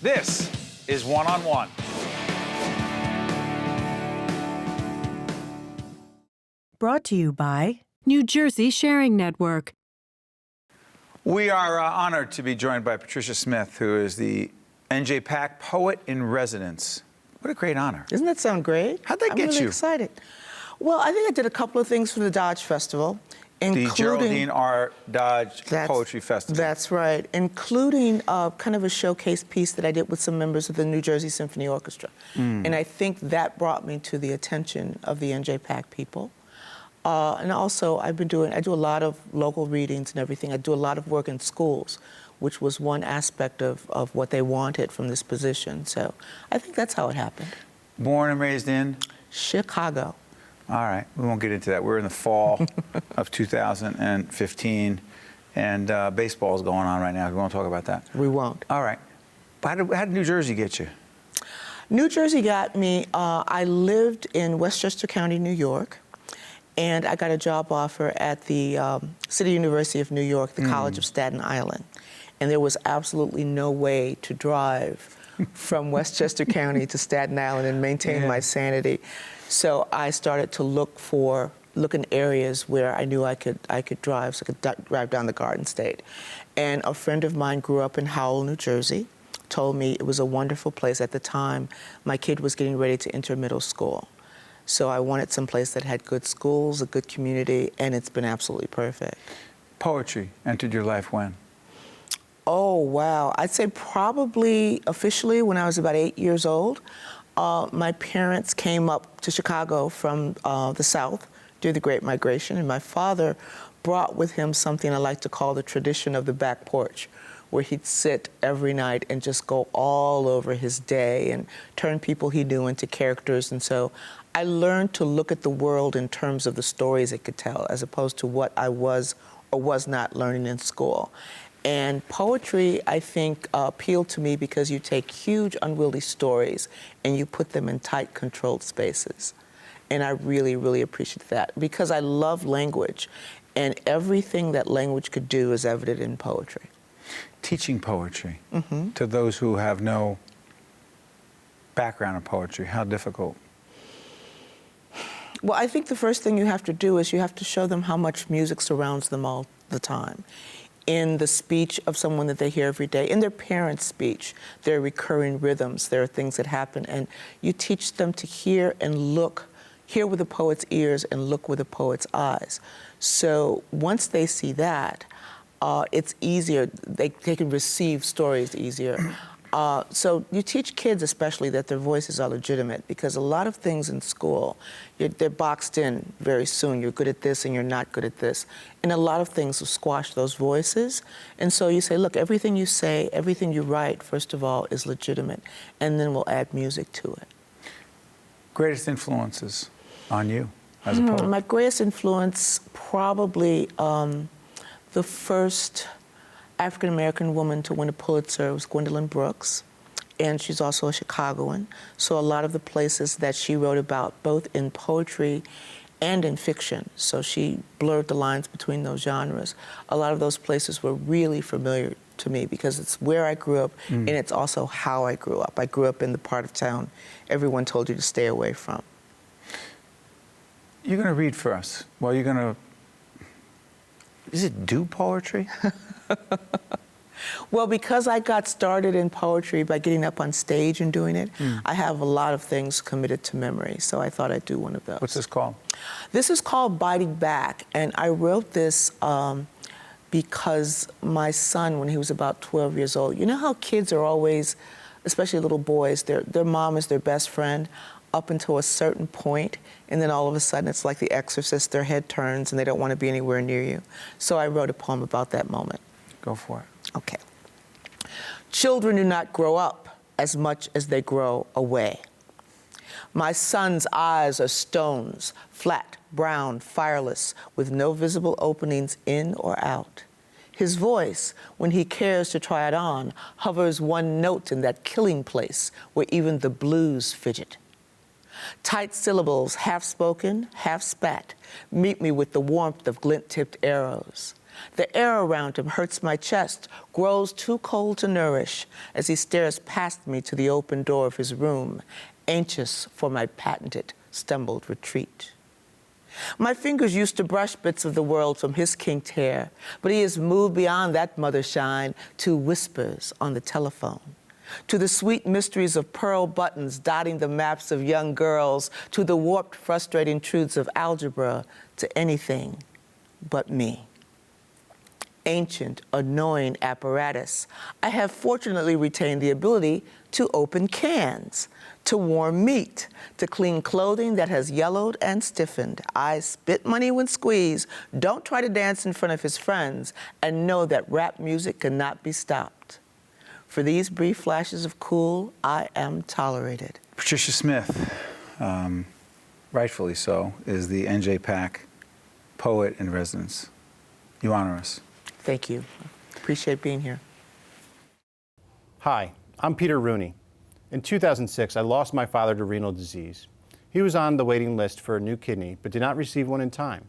This is One on One. Brought to you by New Jersey Sharing Network. We are honored to be joined by Patricia Smith, who is the NJPAC Poet in Residence. What a great honor. Doesn't that sound great? How'd that get I'm really you? excited. Well, I think I did a couple of things for the Dodge Festival, including... The Geraldine R. Dodge Poetry Festival. That's right, including kind of a showcase piece that I did with some members of the New Jersey Symphony Orchestra. And I think that brought me to the attention of the NJPAC people. And also, I do a lot of local readings and everything. I do a lot of work in schools, which was one aspect of what they wanted from this position. So I think that's how it happened. Born and raised in? Chicago. All right, we won't get into that. We're in the fall of 2015, and baseball is going on right now. We won't talk about that. We won't. All right. How did New Jersey get you? New Jersey got me, I lived in Westchester County, New York, and I got a job offer at the City University of New York, the College of Staten Island. And there was absolutely no way to drive from Westchester County to Staten Island and maintain my sanity. So I started to look in areas where I knew I could drive, so I could drive down the Garden State. And a friend of mine grew up in Howell, New Jersey, told me it was a wonderful place at the time. My kid was getting ready to enter middle school. So I wanted some place that had good schools, a good community, and it's been absolutely perfect. Poetry entered your life when? Oh, wow. I'd say probably officially when I was about 8 years old. My parents came up to Chicago from the South during the Great Migration, and my father brought with him something I like to call the tradition of the back porch, where he'd sit every night and just go all over his day and turn people he knew into characters. And so I learned to look at the world in terms of the stories it could tell, as opposed to what I was or was not learning in school. And poetry, I think, appealed to me because you take huge, unwieldy stories and you put them in tight, controlled spaces. And I really, really appreciate that because I love language, and everything that language could do is evident in poetry. Teaching poetry to those who have no background in poetry, how difficult? Well, I think the first thing you have to do is you have to show them how much music surrounds them all the time. In the speech of someone that they hear every day, in their parents' speech, there are recurring rhythms, there are things that happen, and you teach them to hear and look, hear with the poet's ears and look with the poet's eyes. So once they see that, it's easier, they can receive stories easier. So you teach kids especially that their voices are legitimate, because a lot of things in school, they're boxed in very soon. You're good at this and you're not good at this. And a lot of things will squash those voices. And so you say, look, everything you say, everything you write, first of all, is legitimate. And then we'll add music to it. Greatest influences on you as a poet? My greatest influence, probably the first African-American woman to win a Pulitzer was Gwendolyn Brooks, and she's also a Chicagoan. So a lot of the places that she wrote about, both in poetry and in fiction, so she blurred the lines between those genres. A lot of those places were really familiar to me because it's where I grew up, and it's also how I grew up. I grew up in the part of town everyone told you to stay away from. You're going to read for us. Well, you're going to... Is it do poetry? Well, because I got started in poetry by getting up on stage and doing it, I have a lot of things committed to memory, so I thought I'd do one of those. What's this called? This is called Biting Back, and I wrote this because my son, when he was about 12 years old, you know how kids are always, especially little boys, their mom is their best friend up until a certain point, and then all of a sudden it's like The Exorcist, their head turns and they don't want to be anywhere near you. So I wrote a poem about that moment. Go for it. Okay. Children do not grow up as much as they grow away. My son's eyes are stones, flat, brown, fireless, with no visible openings in or out. His voice, when he cares to try it on, hovers one note in that killing place where even the blues fidget. Tight syllables, half spoken, half spat, meet me with the warmth of glint-tipped arrows. The air around him hurts my chest, grows too cold to nourish as he stares past me to the open door of his room, anxious for my patented stumbled retreat. My fingers used to brush bits of the world from his kinked hair, but he has moved beyond that mother shine to whispers on the telephone, to the sweet mysteries of pearl buttons dotting the maps of young girls, to the warped, frustrating truths of algebra, to anything but me. Ancient, annoying apparatus, I have fortunately retained the ability to open cans, to warm meat, to clean clothing that has yellowed and stiffened. I spit money when squeezed, don't try to dance in front of his friends, and know that rap music cannot be stopped. For these brief flashes of cool, I am tolerated. Patricia Smith, rightfully so, is the NJPAC Poet in Residence. You honor us. Thank you. Appreciate being here. Hi, I'm Peter Rooney. In 2006, I lost my father to renal disease. He was on the waiting list for a new kidney, but did not receive one in time.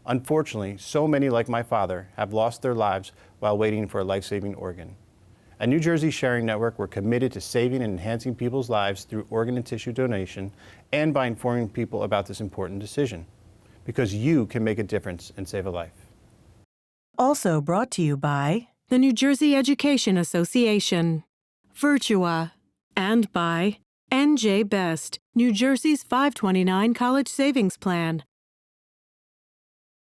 Unfortunately, so many like my father have lost their lives while waiting for a life-saving organ. At New Jersey Sharing Network, we're committed to saving and enhancing people's lives through organ and tissue donation and by informing people about this important decision. Because you can make a difference and save a life. Also brought to you by the New Jersey Education Association, Virtua, and by NJ Best, New Jersey's 529 College Savings Plan.